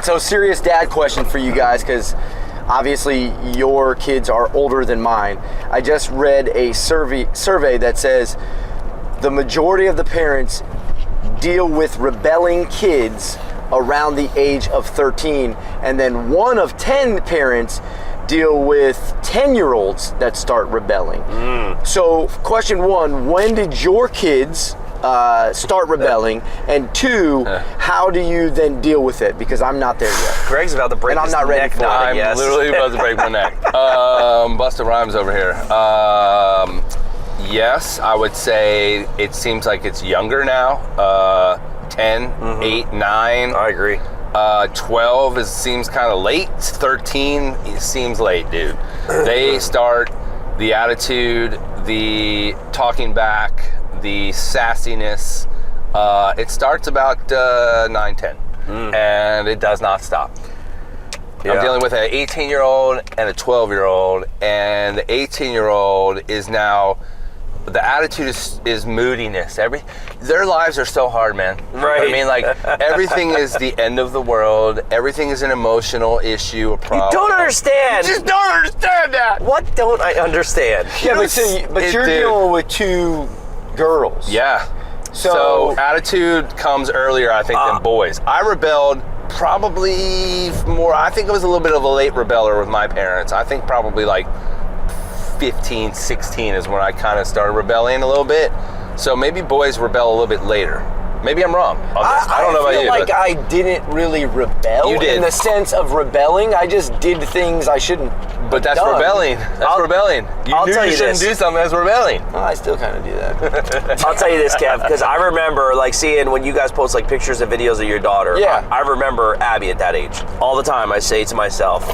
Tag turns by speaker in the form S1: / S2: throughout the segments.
S1: So serious dad question for you guys, because obviously your kids are older than mine. I just read a survey that says the majority of the parents deal with rebelling kids around the age of 13, and then 1 of 10 parents deal with 10-year-olds that start rebelling. So question 1, when did your kids start rebelling? And 2, how do you then deal with it? Because I'm not there yet.
S2: Greg's about to break
S1: and I'm
S2: his
S1: not ready
S2: neck
S1: for it.
S2: now,
S3: I'm literally about to break my neck. Busted Rhymes over here. Yes, I would say it seems like it's younger now. 10, 8, 9.
S2: I agree.
S3: 12 seems kind of late. 13 it seems late, dude. They start the attitude, the talking back, the sassiness. It starts about 9, 10, and it does not stop. Yeah. I'm dealing with an 18-year-old and a 12-year-old, and the 18-year-old is now, the attitude is moodiness. Their lives are so hard, man.
S2: Right.
S3: You know what I mean, like, everything is the end of the world. Everything is an emotional issue, a problem.
S2: You don't understand.
S3: You just don't understand that.
S2: What don't I understand?
S1: Yeah, but you're dealing with 2 girls.
S3: Yeah. So attitude comes earlier, I think, than boys. I rebelled probably more. I think it was a little bit of a late rebeller with my parents. I think probably like 15, 16 is when I kind of started rebelling a little bit. So maybe boys rebel a little bit later. Maybe I'm wrong on this. I don't know about you.
S1: I feel like I didn't really rebel.
S3: You did.
S1: In the sense of rebelling. I just did things I shouldn't.
S3: But that's
S1: done.
S3: rebelling. That's rebelling.
S2: I'll
S3: knew
S2: tell you
S3: shouldn't
S2: this.
S3: do something that's rebelling.
S1: Well, I still kind of do that.
S2: I'll tell you this, Kev, because I remember like seeing when you guys post like pictures and videos of your daughter.
S1: Yeah.
S2: I remember Abby at that age. All the time I say to myself,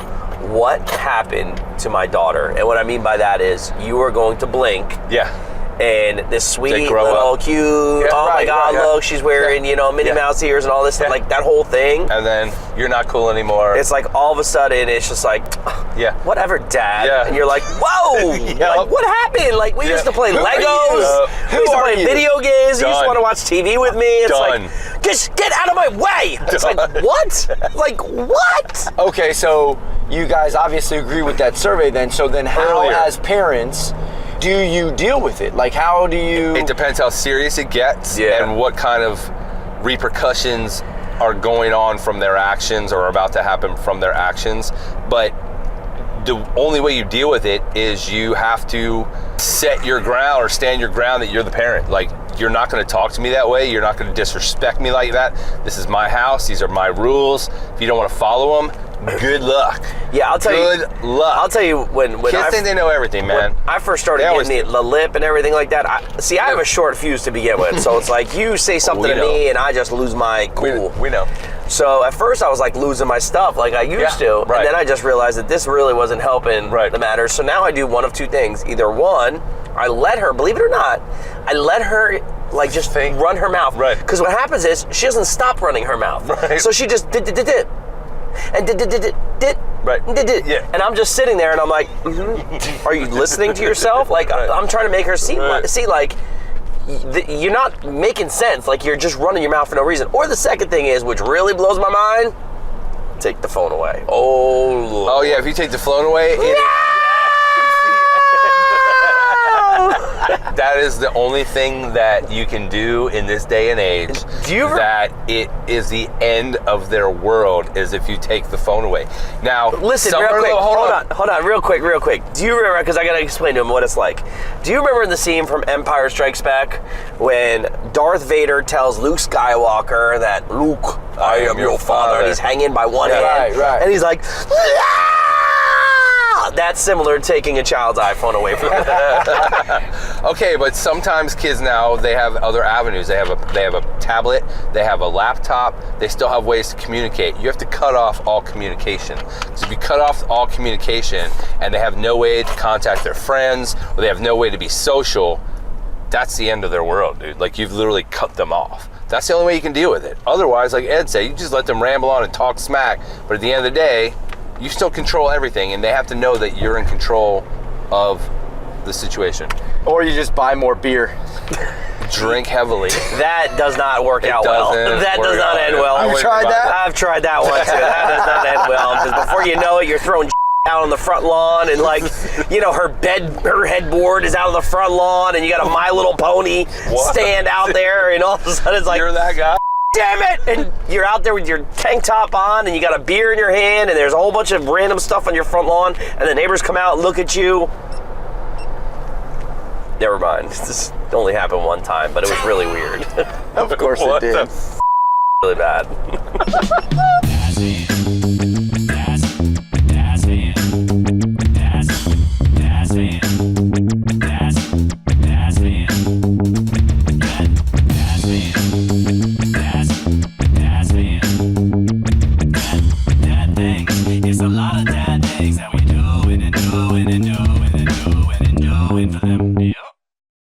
S2: what happened to my daughter? And what I mean by that is you are going to blink.
S3: Yeah.
S2: And this sweet
S3: little
S2: cute,
S3: Yeah,
S2: oh my
S3: right,
S2: God,
S3: right,
S2: look, she's wearing, Minnie Mouse ears and all this, like that whole thing.
S3: And then you're not cool anymore.
S2: It's like all of a sudden it's just like,
S3: yeah,
S2: whatever, Dad.
S3: Yeah.
S2: And you're like, whoa,
S3: Yep.
S2: like what happened? Like we used to play Legos, we used to play video games, you used to want to watch TV with me. It's like, just get out of my way. It's like, what? Like what?
S1: Okay, so you guys obviously agree with that survey then. So then how, as parents, do you deal with it? Like, how do you...
S3: It depends how serious it gets and what kind of repercussions are going on from their actions or are about to happen from their actions. But the only way you deal with it is you have to set your ground or stand your ground that you're the parent. Like, you're not going to talk to me that way. You're not going to disrespect me like that. This is my house. These are my rules. If you don't want to follow them, good luck.
S2: Yeah, I'll tell you.
S3: Good luck.
S2: I'll tell you when
S3: kids think they know everything, man.
S2: When I first started getting the lip and everything like that. I have a short fuse to begin with, so it's like you say something to me and I just lose my cool.
S3: We know.
S2: So at first I was like losing my stuff like I used to, and then I just realized that this really wasn't helping the matter. So now I do one of 2 things. Either one, I let her, believe it or not, I let her like just run her mouth. Right. Because what happens is she doesn't stop running her mouth. Right. So she just did. And did.
S3: Right.
S2: Yeah. And I'm just sitting there and I'm like, are you listening to yourself? Like I'm trying to make her see like you're not making sense. Like you're just running your mouth for no reason. Or the second thing is, which really blows my mind, take the phone away. Oh, Lord.
S3: Oh yeah, if you take the phone away, that is the only thing that you can do in this day and age. That it is the end of their world is if you take the phone away. Now,
S2: listen, real quick. Hold on, real quick. Do you remember? Because I gotta explain to him what it's like. Do you remember the scene from Empire Strikes Back when Darth Vader tells Luke Skywalker that Luke, I am your father, and he's hanging by one hand, and he's like. That's similar to taking a child's iPhone away from them.
S3: Okay, but sometimes kids now, they have other avenues. They have a tablet, they have a laptop, they still have ways to communicate. You have to cut off all communication. So if you cut off all communication and they have no way to contact their friends or they have no way to be social, that's the end of their world, dude. Like you've literally cut them off. That's the only way you can deal with it. Otherwise, like Ed said, you just let them ramble on and talk smack, but at the end of the day, you still control everything, and they have to know that you're in control of the situation.
S1: Or you just buy more beer.
S3: drink heavily.
S2: That does not work out well. That does not end well.
S1: You tried that?
S2: I've tried that one too. That does not end well. Because before you know it, you're throwing out on the front lawn, and like, you know, her headboard is out on the front lawn, and you got a My Little Pony stand out there, and all of a sudden it's like,
S3: you're that guy.
S2: Damn it! And you're out there with your tank top on, and you got a beer in your hand, and there's a whole bunch of random stuff on your front lawn, and the neighbors come out and look at you. Never mind. This only happened one time, but it was really weird.
S1: Of course it did.
S2: Really bad.